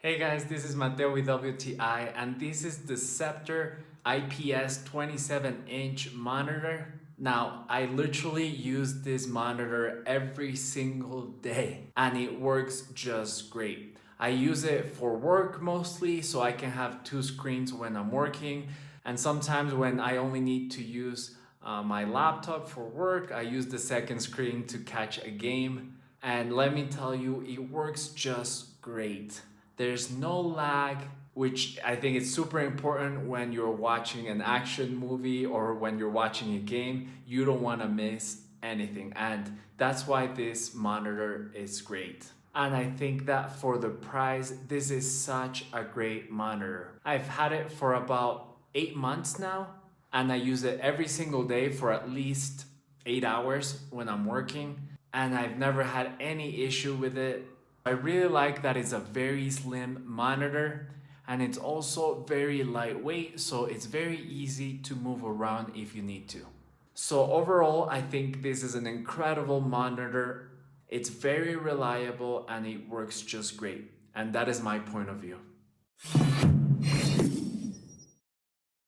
Hey guys, this is Mateo with WTI, and this is the Sceptre IPS 27-inch monitor. Now, I literally use this monitor every single day and it works just great. I use it for work mostly, so I can have two screens when I'm working, and sometimes when I only need to use my laptop for work, I use the second screen to catch a game. And let me tell you, it works just great. There's no lag, which I think is super important when you're watching an action movie or when you're watching a game. You don't want to miss anything, and that's why this monitor is great. And I think that for the price, this is such a great monitor. I've had it for about 8 months now, and I use it every single day for at least 8 hours when I'm working, and I've never had any issue with it. I really like that it's a very slim monitor, and it's also very lightweight, so it's very easy to move around if you need to. So overall, I think this is an incredible monitor. It's very reliable and it works just great. And that is my point of view.